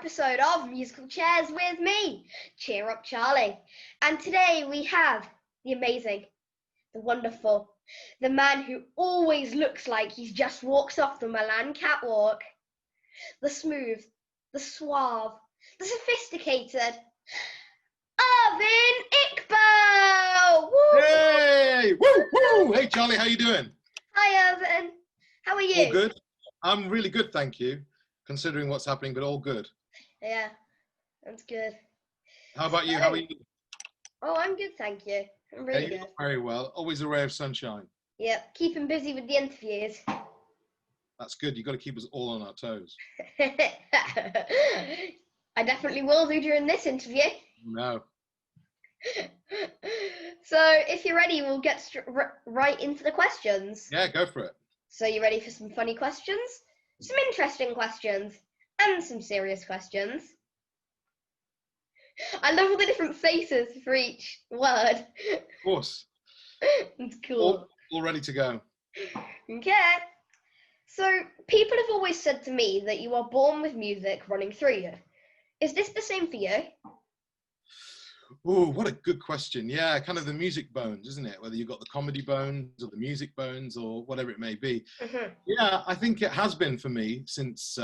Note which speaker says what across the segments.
Speaker 1: episode of Musical Chairs with me, Cheer Up Charlie. And today we have the amazing, the wonderful, the man who always looks like he's just walked off the Milan catwalk, the smooth, the suave, the sophisticated, Irvine Iqbal! Woo!
Speaker 2: Hey! Woo! Woo! Hey Charlie, how you doing?
Speaker 1: Hi Irvine, how are you?
Speaker 2: All good. I'm really good, thank you, considering what's happening, but all good.
Speaker 1: Yeah, that's good.
Speaker 2: How about you? How are you?
Speaker 1: Oh, I'm good, thank you. I'm really good.
Speaker 2: Very well. Always a ray of sunshine.
Speaker 1: Yep, keeping busy with the interviews.
Speaker 2: That's good. You've got to keep us all on our toes.
Speaker 1: I definitely will do during this interview.
Speaker 2: No.
Speaker 1: So, if you're ready, we'll get right into the questions.
Speaker 2: Yeah, go for it.
Speaker 1: So, you ready for some funny questions? Some interesting questions? And some serious questions? I love all the different faces for each word.
Speaker 2: Of course.
Speaker 1: It's cool.
Speaker 2: All ready to go.
Speaker 1: Okay. So, people have always said to me that you are born with music running through you. Is this the same for you?
Speaker 2: Oh, what a good question. Yeah, kind of the music bones, isn't it? Whether you've got the comedy bones or the music bones or whatever it may be.
Speaker 1: Mm-hmm.
Speaker 2: Yeah, I think it has been for me since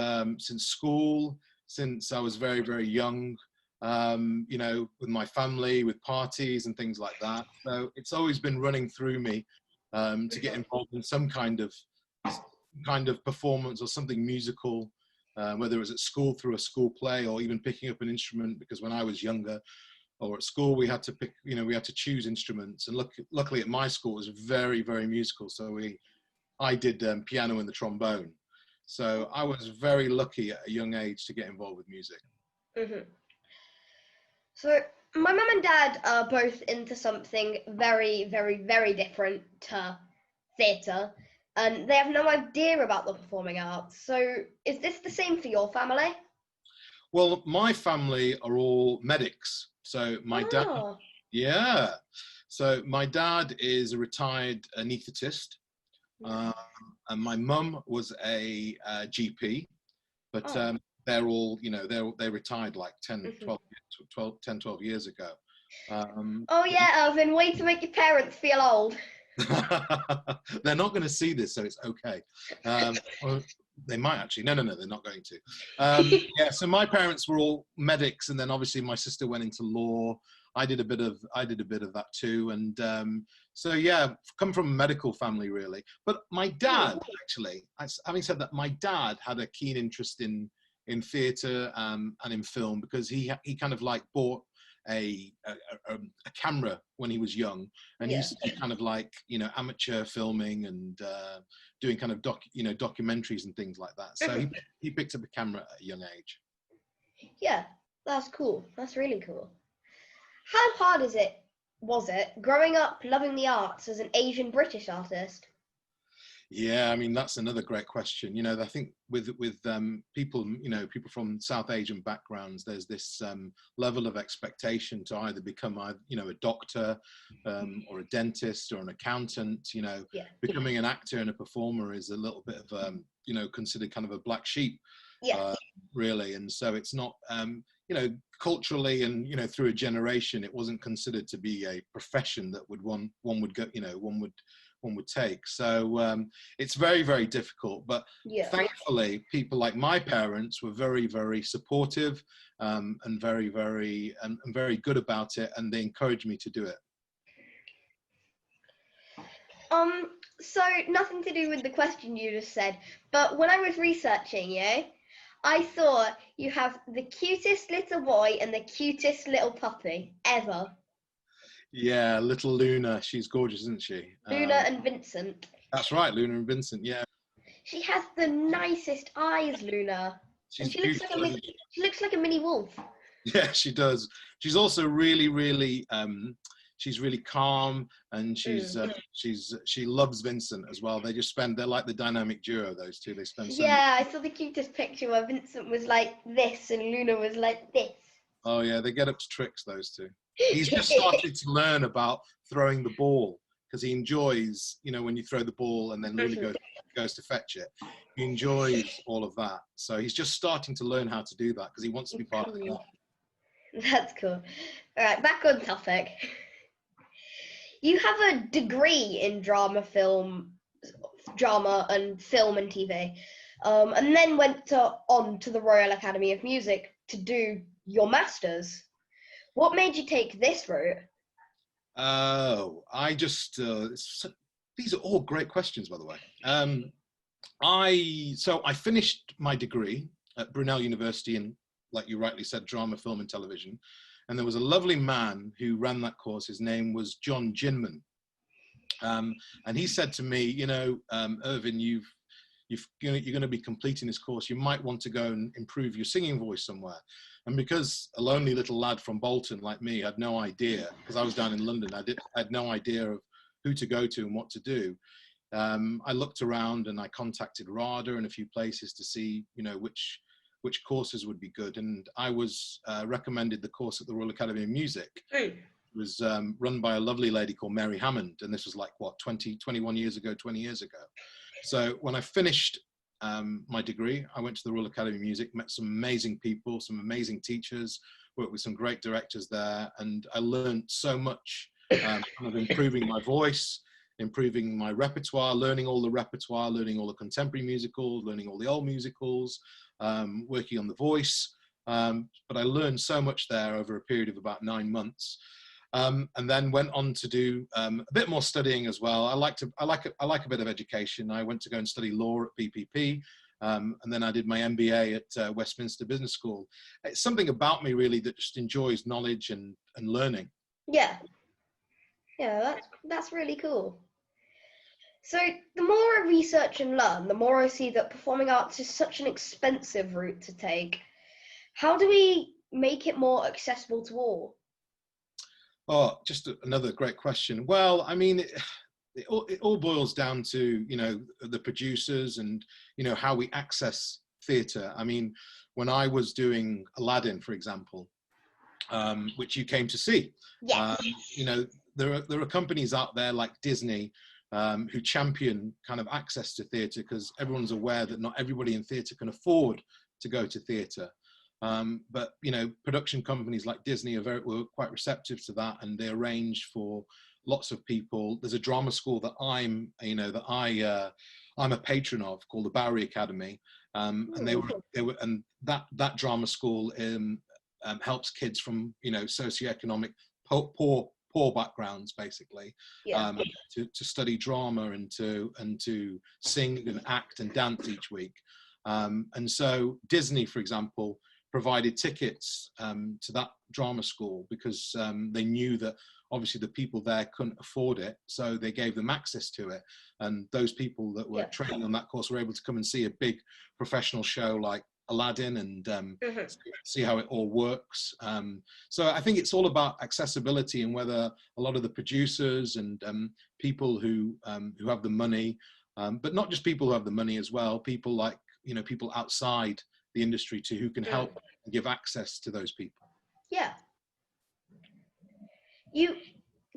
Speaker 2: school, since I was very, very young, you know, with my family, with parties and things like that. So it's always been running through me to get involved in some kind of performance or something musical, whether it was at school through a school play or even picking up an instrument, because when I was younger, or at school, we had to pick, you know, we had to choose instruments. And luckily at my school, it was very, very musical. So I did piano and the trombone. So I was very lucky at a young age to get involved with music.
Speaker 1: Mm-hmm. So my mum and dad are both into something very, very, very different to theatre. And they have no idea about the performing arts. So is this the same for your family?
Speaker 2: Well, my family are all medics. So my dad, yeah. So my dad is a retired anaesthetist, and my mum was a GP, but they're all, you know, they retired like 10, 12 years ago.
Speaker 1: Oh yeah, Irvine, way to make your parents feel old.
Speaker 2: They're not going to see this, so it's okay. They might actually. No, they're not going to. Yeah, so my parents were all medics, and then obviously my sister went into law. I did a bit of that too, and so yeah, come from a medical family really. But my dad, actually, having said that, my dad had a keen interest in theatre and in film, because he kind of like bought a camera when he was young, and he used to do kind of like, you know, amateur filming and doing kind of documentaries and things like that. So he picked up a camera at a young age. Yeah,
Speaker 1: that's cool. That's really cool. How hard was it growing up loving the arts as an Asian British artist?
Speaker 2: Yeah, I mean, that's another great question. You know, I think with people, you know, people from South Asian backgrounds, there's this level of expectation to either become, you know, a doctor or a dentist or an accountant. You know, becoming an actor and a performer is a little bit of, you know, considered kind of a black sheep, really. And so it's not, you know, culturally and, you know, through a generation, it wasn't considered to be a profession that one would go, you know, one would take. So it's very, very difficult, but thankfully people like my parents were very, very supportive and very, very good about it, and they encouraged me to do it.
Speaker 1: So nothing to do with the question you just said, but when I was researching you, I thought you have the cutest little boy and the cutest little puppy ever.
Speaker 2: Yeah, little Luna. She's gorgeous, isn't she?
Speaker 1: Luna and Vincent.
Speaker 2: That's right, Luna and Vincent, yeah.
Speaker 1: She has the nicest eyes, Luna. And she looks like a mini wolf.
Speaker 2: Yeah, she does. She's also really, really, she's really calm, and she loves Vincent as well. They're like the dynamic duo, those two. They spend so much.
Speaker 1: I saw the cutest picture where Vincent was like this and Luna was like this.
Speaker 2: Oh yeah, they get up to tricks, those two. He's just started to learn about throwing the ball, because he enjoys, you know, when you throw the ball and then Luna goes goes to fetch it. He enjoys all of that. So he's just starting to learn how to do that because he wants to be part of the club.
Speaker 1: That's cool. All right, back on topic. You have a degree in drama and film and TV, and then went on to the Royal Academy of Music to do your masters. What made you take this route?
Speaker 2: Oh, I just these are all great questions, by the way. I finished my degree at Brunel University in, like you rightly said, drama, film, and television. And there was a lovely man who ran that course. His name was John Ginman. And he said to me, you know, Irvine, you're going to be completing this course. You might want to go and improve your singing voice somewhere. And because a lonely little lad from Bolton like me had no idea, because I was down in London, I had no idea of who to go to and what to do. I looked around and I contacted RADA and a few places to see, you know, which courses would be good. And I was recommended the course at the Royal Academy of Music. It was run by a lovely lady called Mary Hammond. And this was like, what, 20 years ago. So when I finished my degree, I went to the Royal Academy of Music, met some amazing people, some amazing teachers, worked with some great directors there. And I learned so much, kind of improving my voice, improving my repertoire, learning all the repertoire, learning all the contemporary musicals, learning all the old musicals, working on the voice. But I learned so much there over a period of about 9 months. And then went on to do a bit more studying as well. I like a bit of education. I went to go and study law at BPP, and then I did my MBA at Westminster Business School. It's something about me really that just enjoys knowledge and learning.
Speaker 1: Yeah, that's really cool. So the more I research and learn, the more I see that performing arts is such an expensive route to take. How do we make it more accessible to all?
Speaker 2: Oh, just another great question. Well, I mean, it all boils down to, you know, the producers and, you know, how we access theatre. I mean, when I was doing Aladdin, for example, which you came to see,
Speaker 1: Yes.
Speaker 2: you know, there are companies out there like Disney who champion kind of access to theatre because everyone's aware that not everybody in theatre can afford to go to theatre. But you know, production companies like Disney were quite receptive to that, and they arranged for lots of people. There's a drama school that I'm a patron of called the Bowery Academy, and and that drama school helps kids from, you know, socioeconomic poor backgrounds, basically, to study drama and to sing and act and dance each week. And so Disney, for example, provided tickets to that drama school because they knew that obviously the people there couldn't afford it, so they gave them access to it. And those people that were training on that course were able to come and see a big professional show like Aladdin and see how it all works. So I think it's all about accessibility and whether a lot of the producers and people who have the money, but not just people who have the money as well, people like, you know, people outside the industry who can help and give access to those people.
Speaker 1: Yeah. You,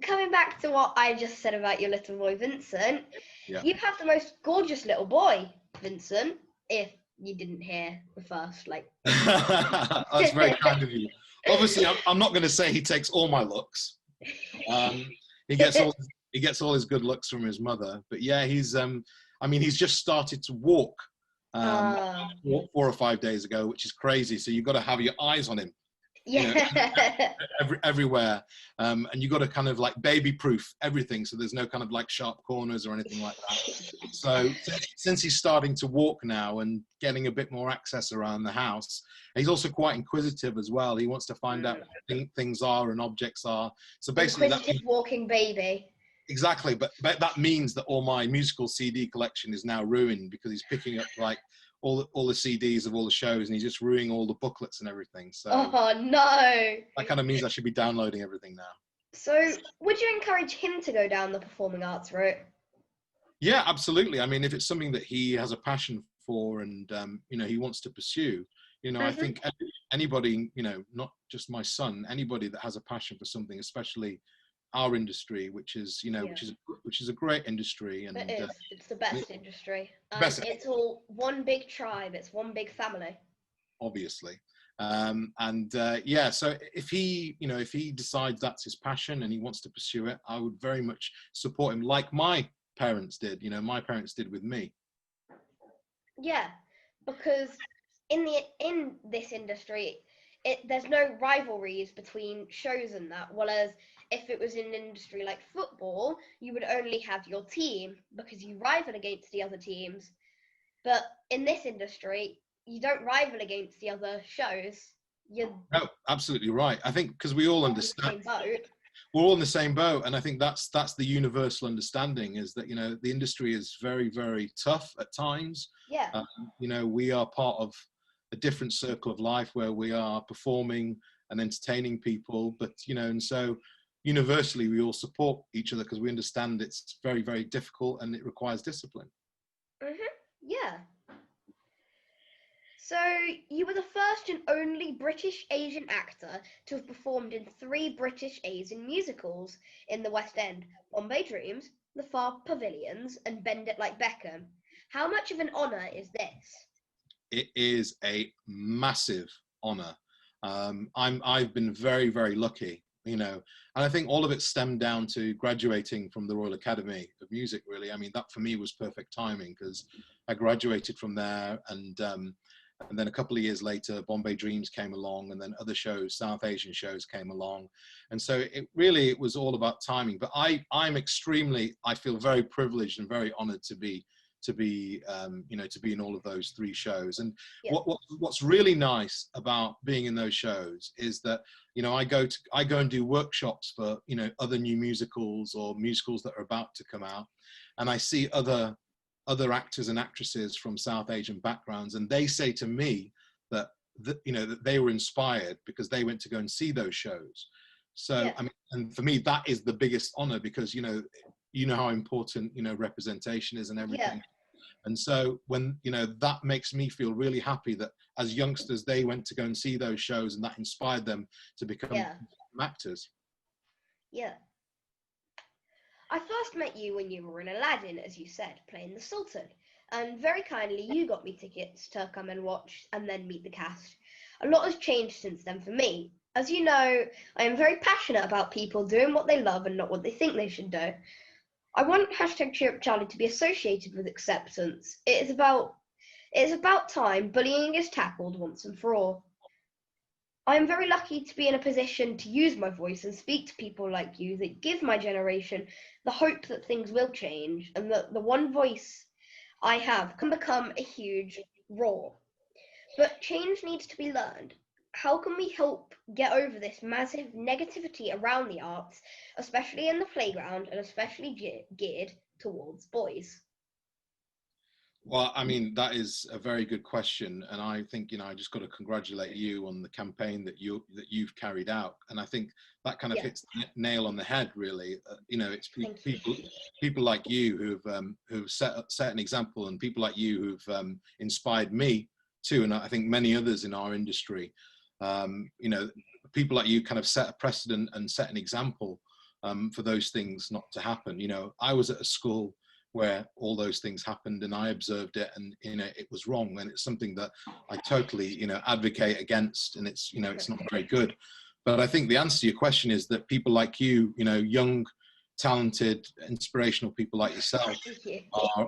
Speaker 1: coming back to what I just said about your little boy Vincent, you have the most gorgeous little boy, Vincent, if you didn't hear the first, like...
Speaker 2: That's very kind of you. Obviously, I'm not going to say he takes all my looks. He gets all his good looks from his mother. But yeah, he's just started to walk 4 or 5 days ago, which is crazy. So you've got to have your eyes on him.
Speaker 1: Yeah.
Speaker 2: You know, everywhere. And you've got to kind of like baby-proof everything, so there's no kind of like sharp corners or anything like that. So since he's starting to walk now and getting a bit more access around the house, he's also quite inquisitive as well. He wants to find out what things are and objects are. So basically,
Speaker 1: inquisitive walking baby.
Speaker 2: Exactly, but that means that all my musical CD collection is now ruined because he's picking up like all the CDs of all the shows and he's just ruining all the booklets and everything. So
Speaker 1: oh no,
Speaker 2: that kind of means I should be downloading everything now.
Speaker 1: So would you encourage him to go down the performing arts route? Yeah,
Speaker 2: absolutely. I mean, if it's something that he has a passion for and you know, he wants to pursue, you know, I think anybody, you know, not just my son, anybody that has a passion for something, especially our industry, which is, you know,
Speaker 1: Yeah.
Speaker 2: which is a great industry, and
Speaker 1: It is. It's the best industry.
Speaker 2: best,
Speaker 1: It's all one big tribe. It's one big family.
Speaker 2: obviously. Yeah, so if he, you know, if he decides that's his passion and he wants to pursue it, I would very much support him, like my parents did. You know, my parents did with me.
Speaker 1: Yeah, because in this industry, there's no rivalries between shows and that. Whereas if it was in an industry like football, you would only have your team because you rival against the other teams. But in this industry, you don't rival against the other shows. You're
Speaker 2: No, absolutely right. I think because we all understand.
Speaker 1: in the same boat.
Speaker 2: We're all in the same boat, and I think that's the universal understanding, is that, you know, the industry is very, very tough at times.
Speaker 1: Yeah.
Speaker 2: You know, we are part of a different circle of life where we are performing and entertaining people, but, you know, and so universally we all support each other because we understand it's very, very difficult and it requires discipline.
Speaker 1: Yeah. So, you were the first and only British Asian actor to have performed in 3 British Asian musicals in the West End: Bombay Dreams, The Pavilions, and Bend It Like Beckham. How much of an honour is this?
Speaker 2: It is a massive honour. I've been very, very lucky, you know, and I think all of it stemmed down to graduating from the Royal Academy of Music, really. I mean, that for me was perfect timing because I graduated from there, and then a couple of years later, Bombay Dreams came along, and then other shows, South Asian shows came along. And so it was all about timing. But I feel very privileged and very honored to be in all of those 3 shows. And
Speaker 1: Yeah.
Speaker 2: what's really nice about being in those shows is that, you know, I go and do workshops for, you know, other new musicals or musicals that are about to come out, and I see other actors and actresses from South Asian backgrounds, and they say to me that you know, that they were inspired because they went to go and see those shows. So
Speaker 1: Yeah.
Speaker 2: I mean, and for me that is the biggest honor, because you know how important, you know, representation is and everything.
Speaker 1: Yeah.
Speaker 2: And so when, you know, that makes me feel really happy that as youngsters they went to go and see those shows, and that inspired them to become actors.
Speaker 1: Yeah. I first met you when you were in Aladdin, as you said, playing the Sultan, and very kindly you got me tickets to come and watch and then meet the cast. A lot has changed since then for me. As you know, I am very passionate about people doing what they love and not what they think they should do. I want #CheerUpCharlie to be associated with acceptance. It is about time bullying is tackled once and for all. I am very lucky to be in a position to use my voice and speak to people like you that give my generation the hope that things will change, and that the one voice I have can become a huge roar. But change needs to be learned. How can we help get over this massive negativity around the arts, especially in the playground and especially geared towards boys?
Speaker 2: Well, I mean, that is a very good question, and I think, you know, I just got to congratulate you on the campaign that you've carried out, and I think that kind of hits the nail on the head, really. You know, it's people like you who've set an example, and people like you who've inspired me too, and I think many others in our industry. You know, people like you kind of set a precedent and set an example for those things not to happen. You know, I was at a school where all those things happened, and I observed it, and, you know, it was wrong, and it's something that I totally, you know, advocate against, and it's, you know, it's not very good. But I think the answer to your question is that people like you, you know, young, talented, inspirational people like yourself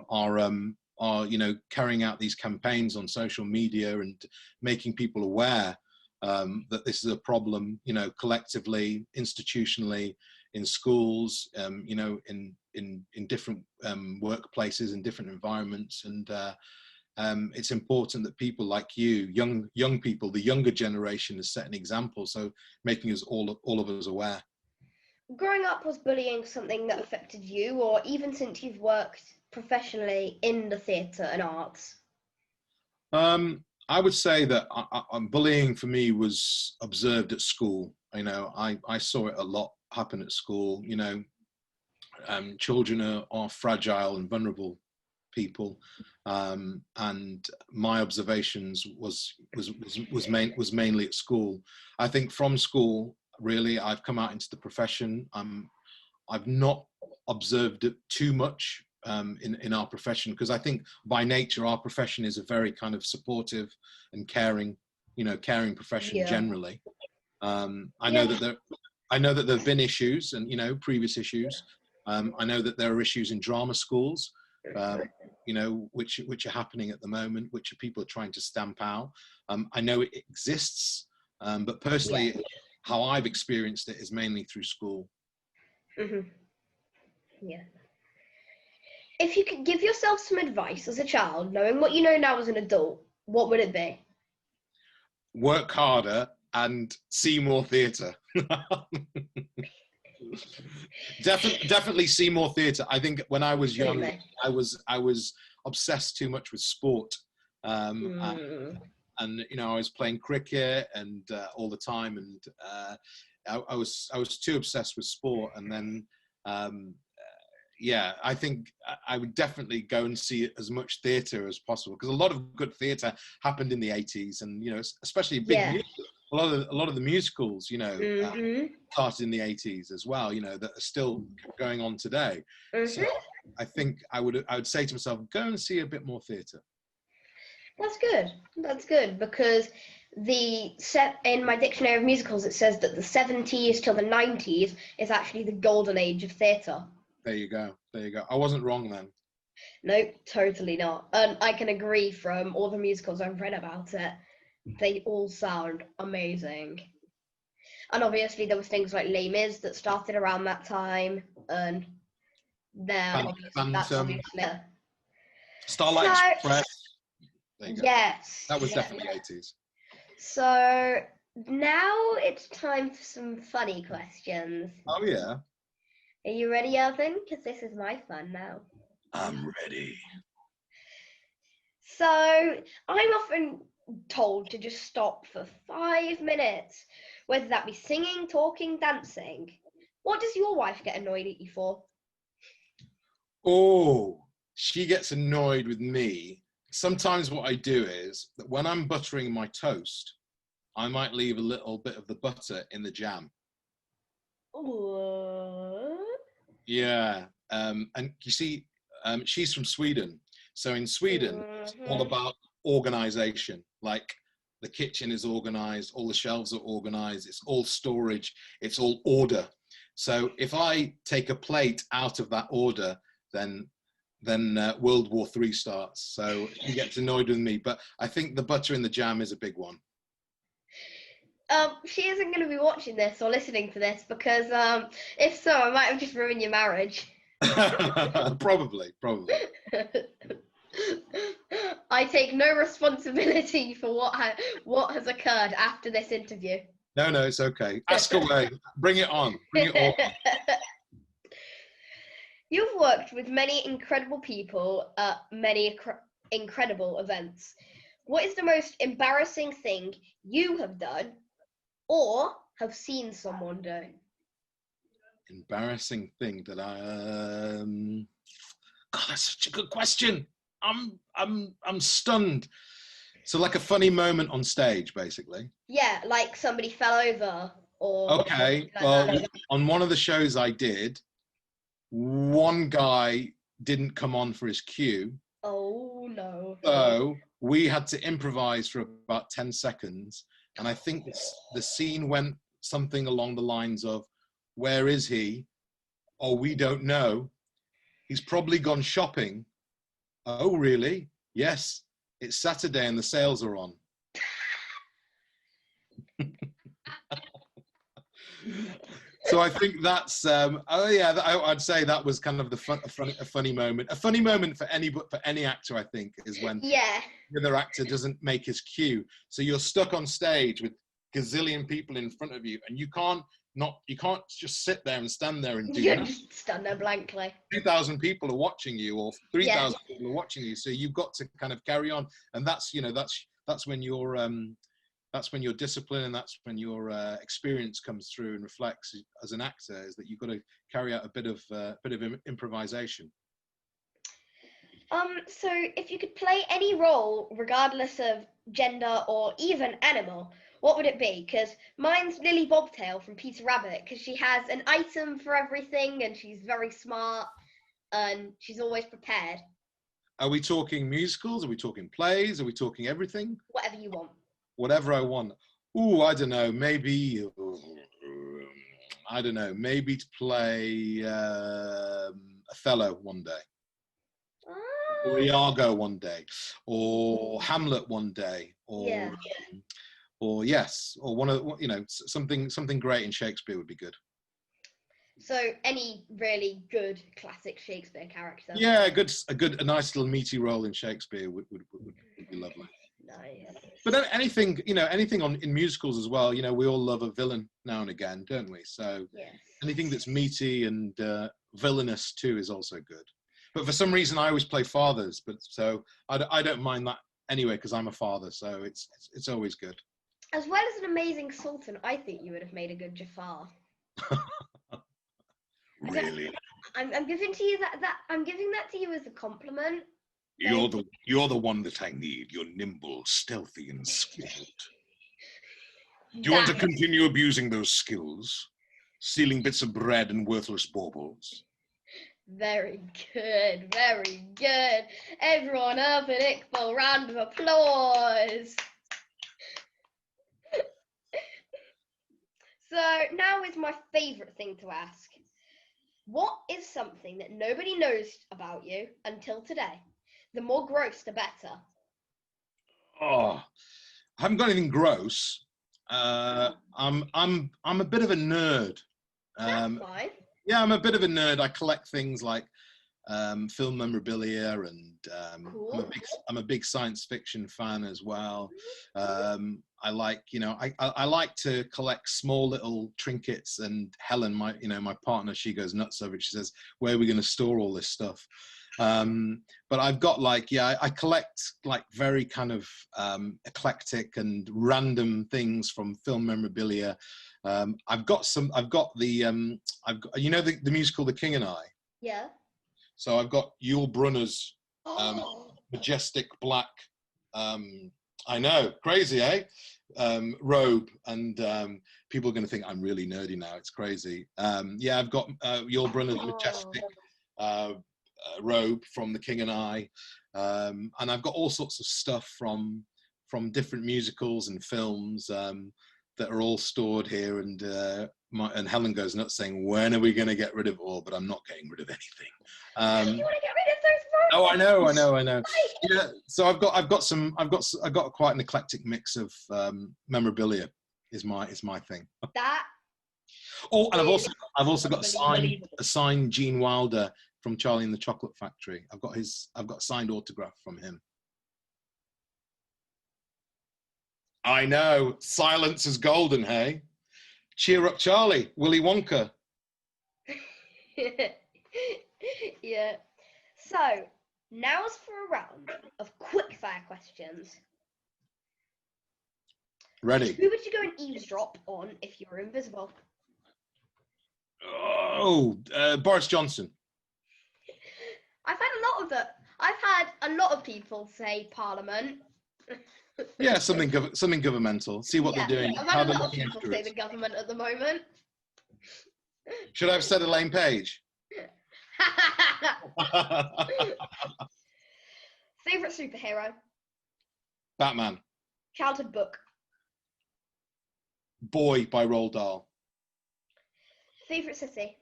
Speaker 2: are you know, carrying out these campaigns on social media and making people aware that this is a problem, you know, collectively, institutionally, in schools, you know, in different workplaces, in different environments, and it's important that people like you, young people, the younger generation, has set an example. So making us all of us aware.
Speaker 1: Growing up, was bullying something that affected you, or even since you've worked professionally in the theatre and arts?
Speaker 2: I would say that bullying for me was observed at school. You know, I saw it a lot happen at school. You know, children are fragile and vulnerable people, and my observations was mainly at school. I think from school, really, I've come out into the profession. I've not observed it too much in our profession, because I think by nature our profession is a very kind of supportive and caring, caring profession generally. I know that there have been issues, and previous issues. I know that there are issues in drama schools, which are happening at the moment, which people are trying to stamp out. I know it exists, but personally, how I've experienced it is mainly through school.
Speaker 1: Yeah. If you could give yourself some advice as a child, knowing what you know now as an adult, what would it be?
Speaker 2: Work harder and see more theatre. Definitely see more theatre. I think when I was young, I was obsessed too much with sport, and I was playing cricket and all the time, and I was too obsessed with sport. And then I think I would definitely go and see as much theatre as possible, because a lot of good theatre happened in the 80s, and especially a lot of the musicals started in the 80s as well, that are still going on today. So I think I would say to myself, go and see a bit more theatre. That's good, because in my dictionary of musicals, it says that the 70s till the 90s is actually the golden age of theatre. There you go. I wasn't wrong then. No, totally not. And I can agree, from all the musicals I've read about it, they all sound amazing. And obviously there was things like Les Mis that started around that time, and then that's obviously Starlight Express. There you go. Yes. That was definitely 80s. So now it's time for some funny questions. Oh yeah. Are you ready, Irvine? Because this is my fun now. I'm ready. So I'm often told to just stop for 5 minutes, whether that be singing, talking, dancing. What does your wife get annoyed at you for? Oh, she gets annoyed with me. Sometimes what I do is that when I'm buttering my toast, I might leave a little bit of the butter in the jam. What? Yeah, and you see, she's from Sweden. So in Sweden, it's all about organization. Like, the kitchen is organized, all the shelves are organized, it's all storage, it's all order. So if I take a plate out of that order, then World War III starts. So she gets annoyed with me. But I think the butter in the jam is a big one. She isn't going to be watching this or listening to this, because if so, I might have just ruined your marriage. Probably. I take no responsibility for what has occurred after this interview. No, it's okay. Ask away. Bring it on. Bring it all on. You've worked with many incredible people at many incredible events. What is the most embarrassing thing you have done or have seen someone do? Embarrassing thing that God, that's such a good question. I'm stunned. So like a funny moment on stage, basically. Yeah, like somebody fell over or. Okay, well, on one of the shows I did, one guy didn't come on for his cue. Oh no. So we had to improvise for about 10 seconds. And I think the scene went something along the lines of, where is he? Oh, we don't know. He's probably gone shopping. Oh, really? Yes, it's Saturday and the sales are on. So I think that's, I'd say that was kind of a funny moment. A funny moment for any actor, I think, is when the other actor doesn't make his cue. So you're stuck on stage with gazillion people in front of you, and you can't just sit there and stand there and do nothing. Just stand there blankly. 2,000 people are watching you, or 3,000 people are watching you. So you've got to kind of carry on, and that's when your discipline and that's when your experience comes through and reflects as an actor, is that you've got to carry out a bit of improvisation. So if you could play any role, regardless of gender or even animal,
Speaker 1: what would it be? Because mine's Lily Bobtail from Peter Rabbit, because she has an item for everything, and she's very smart, and she's always prepared.
Speaker 2: Are we talking musicals? Are we talking plays? Are we talking everything?
Speaker 1: Whatever you want.
Speaker 2: Whatever I want. Ooh, I don't know. Maybe, maybe to play Othello one day. Or Iago one day. Or Hamlet one day. Or one of, something great in Shakespeare would be good.
Speaker 1: So any really good classic Shakespeare character.
Speaker 2: Yeah, a nice little meaty role in Shakespeare would be lovely.
Speaker 1: Nice.
Speaker 2: But anything in musicals as well. We all love a villain now and again, don't we? So anything that's meaty and villainous too is also good. But for some reason, I always play fathers. But so I don't mind that anyway because I'm a father. So it's always good.
Speaker 1: As well as an amazing sultan, I think you would have made a good Jafar.
Speaker 2: Really?
Speaker 1: I'm giving to you that I'm giving that to you as a compliment.
Speaker 2: You're the one that I need. You're nimble, stealthy, and skilled. Do you want to continue abusing those skills? Stealing bits of bread and worthless baubles?
Speaker 1: Very good, very good. Everyone up at Iqbal, round of applause. So now is my favourite thing to ask. What is something that nobody knows about you until today? The more gross, the better.
Speaker 2: Oh, I haven't got anything gross. I'm a bit of a nerd.
Speaker 1: That's fine.
Speaker 2: Yeah, I'm a bit of a nerd. I collect things like film memorabilia, and
Speaker 1: Cool.
Speaker 2: I'm a big science fiction fan as well. I like, I like to collect small little trinkets, and Helen, my partner, she goes nuts over it. She says, "Where are we going to store all this stuff?" But I've got I collect very kind of eclectic and random things from film memorabilia. I've got the the musical The King and I.
Speaker 1: Yeah.
Speaker 2: So I've got Yul Brynner's majestic black, I know, crazy, eh? Robe, and people are going to think I'm really nerdy now. It's crazy. I've got Yul Brynner's majestic robe from The King and I, and I've got all sorts of stuff from different musicals and films that are all stored here. And Helen goes nuts saying, "When are we going to get rid of it all?" But I'm not getting rid of anything.
Speaker 1: You want to get rid of those?
Speaker 2: Oh, I know. Yeah. So I've got quite an eclectic mix of memorabilia. Is my thing.
Speaker 1: That.
Speaker 2: Oh, and I've also got a signed Gene Wilder from Charlie and the Chocolate Factory. I've got a signed autograph from him. I know. Silence is golden, hey? Cheer up, Charlie. Willy Wonka.
Speaker 1: Yeah. So, now's for a round of quickfire questions.
Speaker 2: Ready.
Speaker 1: Who would you go and eavesdrop on if you were invisible?
Speaker 2: Oh, Boris Johnson.
Speaker 1: I've had a lot of people say Parliament.
Speaker 2: Yeah, something governmental. See what they're doing.
Speaker 1: I've had a lot of people say the government at the moment.
Speaker 2: Should I have said Elaine Page?
Speaker 1: Favourite superhero?
Speaker 2: Batman.
Speaker 1: Childhood book?
Speaker 2: Boy by Roald Dahl.
Speaker 1: Favourite city?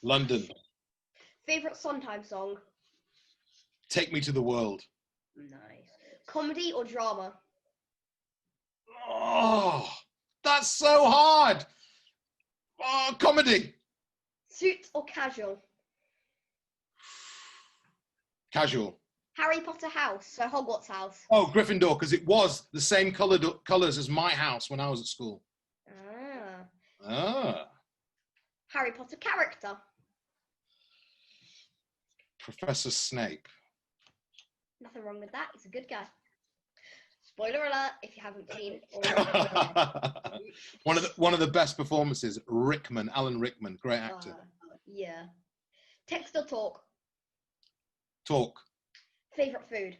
Speaker 2: London.
Speaker 1: Favourite Sondheim song?
Speaker 2: Take Me to the World.
Speaker 1: Nice. Comedy or drama?
Speaker 2: Oh, that's so hard. Oh, comedy.
Speaker 1: Suit or casual?
Speaker 2: Casual.
Speaker 1: Harry Potter house, so Hogwarts house.
Speaker 2: Oh, Gryffindor, because it was the same colours as my house when I was at school. Ah.
Speaker 1: Harry Potter character?
Speaker 2: Professor Snape.
Speaker 1: Nothing wrong with that. He's a good guy. Spoiler alert if you haven't seen.
Speaker 2: One of the best performances. Alan Rickman, great actor.
Speaker 1: Yeah. Text or talk?
Speaker 2: Talk.
Speaker 1: Favorite food?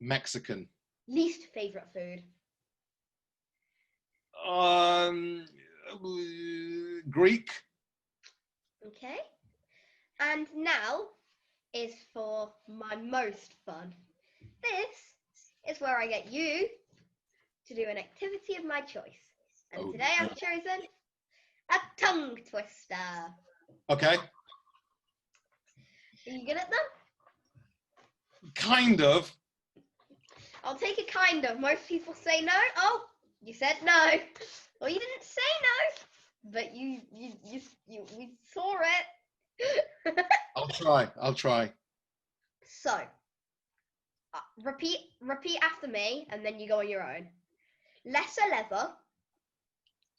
Speaker 2: Mexican.
Speaker 1: Least favorite food?
Speaker 2: Greek.
Speaker 1: Okay. And now is for my most fun. This is where I get you to do an activity of my choice. And today I've chosen a tongue twister.
Speaker 2: Okay.
Speaker 1: Are you good at them?
Speaker 2: Kind of.
Speaker 1: I'll take a kind of. Most people say no. Oh, you said no. Well, you didn't say no, but we saw it.
Speaker 2: I'll try.
Speaker 1: So, repeat after me, and then you go on your own. Lesser leather.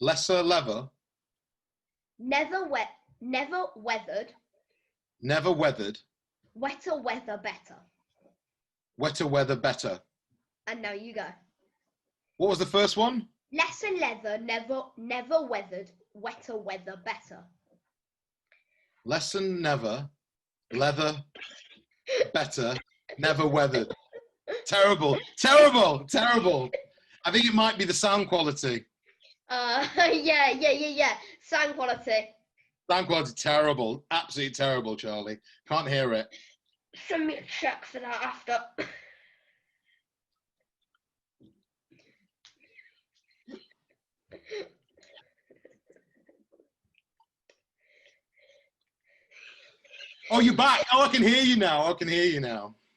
Speaker 2: Lesser leather.
Speaker 1: Never weathered.
Speaker 2: Never weathered.
Speaker 1: Wetter weather better.
Speaker 2: Wetter weather better.
Speaker 1: And now you go.
Speaker 2: What was the first one?
Speaker 1: Lesser leather, never weathered. Wetter weather better.
Speaker 2: Lesson never. Leather. Better. Never weathered. Terrible. Terrible. Terrible. I think it might be the sound quality.
Speaker 1: Yeah. Sound quality.
Speaker 2: Sound quality terrible. Absolutely terrible, Charlie. Can't hear it.
Speaker 1: Send me a check for that after.
Speaker 2: Oh, you're back. Oh, I can hear you now.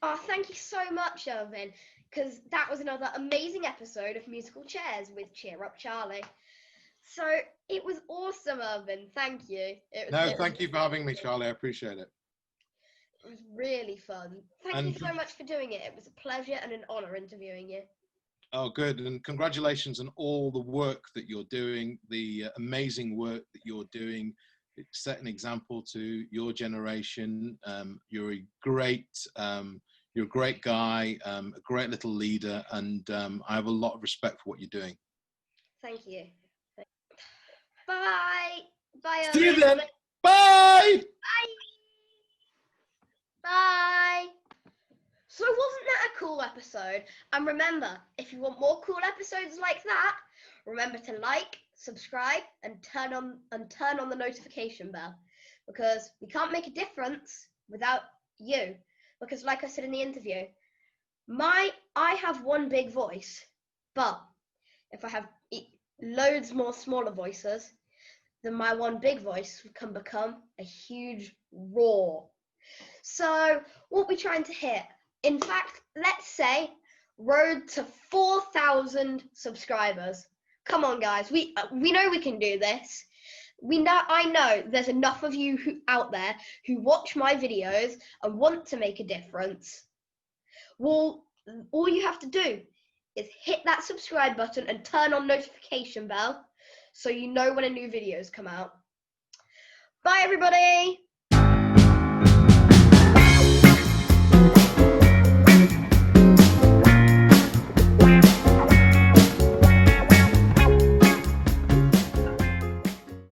Speaker 1: Oh, thank you so much, Irvine, because that was another amazing episode of Musical Chairs with Cheer Up Charlie. So it was awesome, Irvine. Thank you.
Speaker 2: Thank you for having me, Charlie. I appreciate it.
Speaker 1: It was really fun. Thank you so much for doing it. It was a pleasure and an honour interviewing you.
Speaker 2: Oh, good. And congratulations on all the work that you're doing, the amazing work that you're doing. It set an example to your generation. You're a great guy, a great little leader, and I have a lot of respect for what you're doing.
Speaker 1: Thank you. Bye. Bye.
Speaker 2: See you then. Bye.
Speaker 1: Bye. So wasn't that a cool episode? And remember, if you want more cool episodes like that, remember to like, subscribe, and turn on the notification bell, because we can't make a difference without you. Because like I said in the interview, I have one big voice, but if I have loads more smaller voices, then my one big voice can become a huge roar. So what we're trying to hit, in fact, let's say road to 4,000 subscribers. Come on, guys. We know we can do this. I know there's enough of you out there who watch my videos and want to make a difference. Well, all you have to do is hit that subscribe button and turn on notification bell so you know when a new videos come out. Bye, everybody.